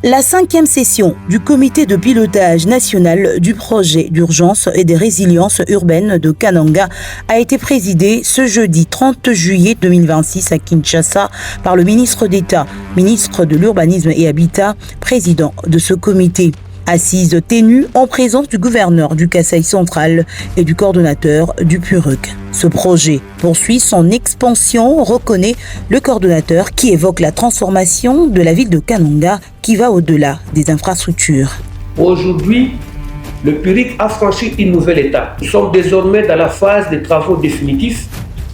La 5e session du comité de pilotage national du projet d'urgence et des résiliences urbaines de Kananga a été présidée ce jeudi 30 juillet 2026 à Kinshasa par le ministre d'État, ministre de l'Urbanisme et Habitat, président de ce comité. Assise tenue en présence du gouverneur du Kasaï central et du coordonnateur du PURUC. Ce projet poursuit son expansion, reconnaît le coordonnateur qui évoque la transformation de la ville de Kananga qui va au-delà des infrastructures. Aujourd'hui, le PURUC a franchi une nouvelle étape. Nous sommes désormais dans la phase des travaux définitifs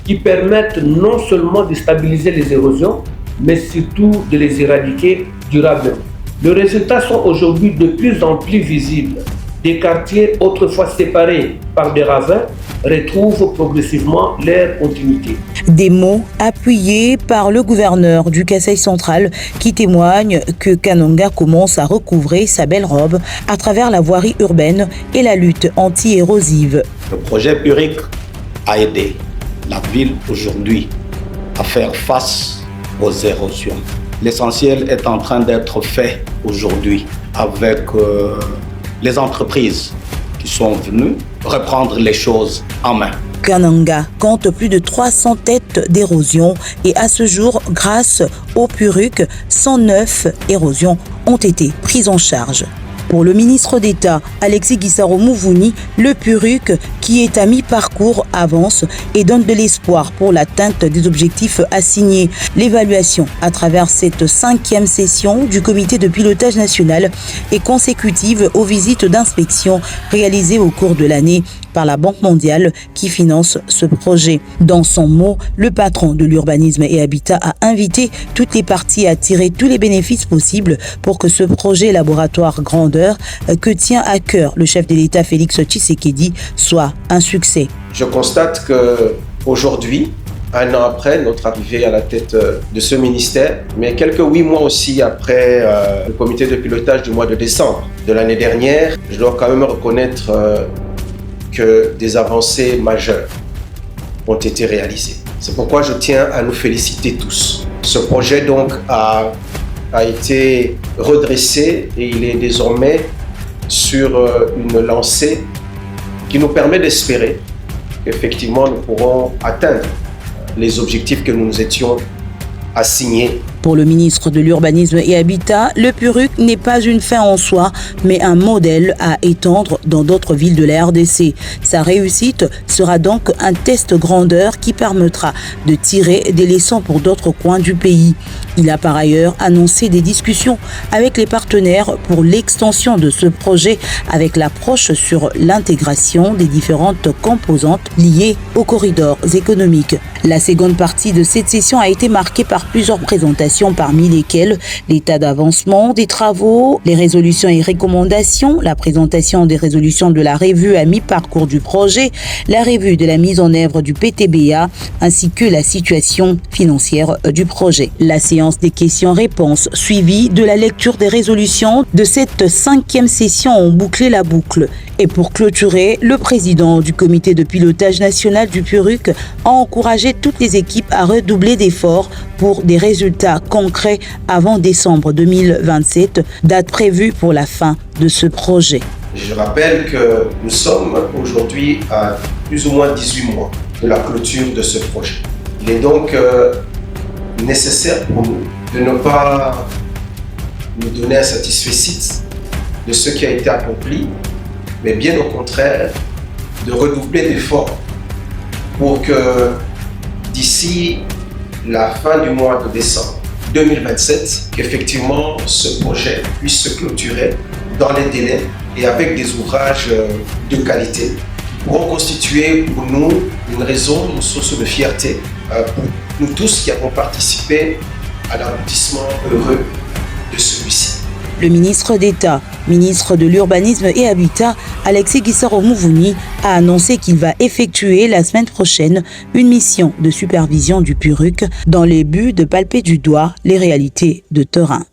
qui permettent non seulement de stabiliser les érosions, mais surtout de les éradiquer durablement. Les résultats sont aujourd'hui de plus en plus visibles. Des quartiers autrefois séparés par des ravins retrouvent progressivement leur continuité. Des mots appuyés par le gouverneur du Kasaï central qui témoignent que Kananga commence à recouvrer sa belle robe à travers la voirie urbaine et la lutte anti-érosive. Le projet PURUC a aidé la ville aujourd'hui à faire face aux érosions. L'essentiel est en train d'être fait aujourd'hui avec les entreprises qui sont venues reprendre les choses en main. Kananga compte plus de 300 têtes d'érosion et à ce jour, grâce au PURUC, 109 érosions ont été prises en charge. Pour le ministre d'État, Alexis Gisaro Mouvouni, le PURUC, qui est à mi-parcours, avance et donne de l'espoir pour l'atteinte des objectifs assignés. L'évaluation à travers cette 5e session du comité de pilotage national est consécutive aux visites d'inspection réalisées au cours de l'année par la Banque mondiale qui finance ce projet. Dans son mot, le patron de l'urbanisme et habitat a invité toutes les parties à tirer tous les bénéfices possibles pour que ce projet laboratoire grandeur que tient à cœur le chef de l'État Félix Tshisekedi soit un succès. Je constate qu'aujourd'hui, un an après notre arrivée à la tête de ce ministère, mais quelques 8 mois aussi après le comité de pilotage du mois de décembre de l'année dernière, je dois quand même reconnaître que des avancées majeures ont été réalisées. C'est pourquoi je tiens à nous féliciter tous. Ce projet donc a été redressé et il est désormais sur une lancée qui nous permet d'espérer qu'effectivement nous pourrons atteindre les objectifs que nous nous étions assignés. Pour le ministre de l'Urbanisme et Habitat, le PURUC n'est pas une fin en soi, mais un modèle à étendre dans d'autres villes de la RDC. Sa réussite sera donc un test grandeur qui permettra de tirer des leçons pour d'autres coins du pays. Il a par ailleurs annoncé des discussions avec les partenaires pour l'extension de ce projet avec l'approche sur l'intégration des différentes composantes liées aux corridors économiques. La seconde partie de cette session a été marquée par plusieurs présentations, parmi lesquelles l'état d'avancement des travaux, les résolutions et recommandations, la présentation des résolutions de la revue à mi-parcours du projet, la revue de la mise en œuvre du PTBA, ainsi que la situation financière du projet. La séance des questions-réponses suivie de la lecture des résolutions de cette 5e session ont bouclé la boucle. Et pour clôturer, le président du comité de pilotage national du PURUC a encouragé toutes les équipes à redoubler d'efforts pour des résultats concrets avant décembre 2027, date prévue pour la fin de ce projet. Je rappelle que nous sommes aujourd'hui à plus ou moins 18 mois de la clôture de ce projet. Il est donc nécessaire pour nous de ne pas nous donner un satisfecit de ce qui a été accompli, mais bien au contraire, de redoubler d'efforts pour que d'ici la fin du mois de décembre 2027, qu'effectivement ce projet puisse se clôturer dans les délais et avec des ouvrages de qualité qui pourront constituer pour nous une raison, une source de fierté pour nous tous qui avons participé à l'aboutissement heureux de celui-ci. Le ministre d'État, ministre de l'Urbanisme et Habitat, Alexis Gisaro Mouvouni, a annoncé qu'il va effectuer la semaine prochaine une mission de supervision du PURUC dans le but de palper du doigt les réalités de terrain.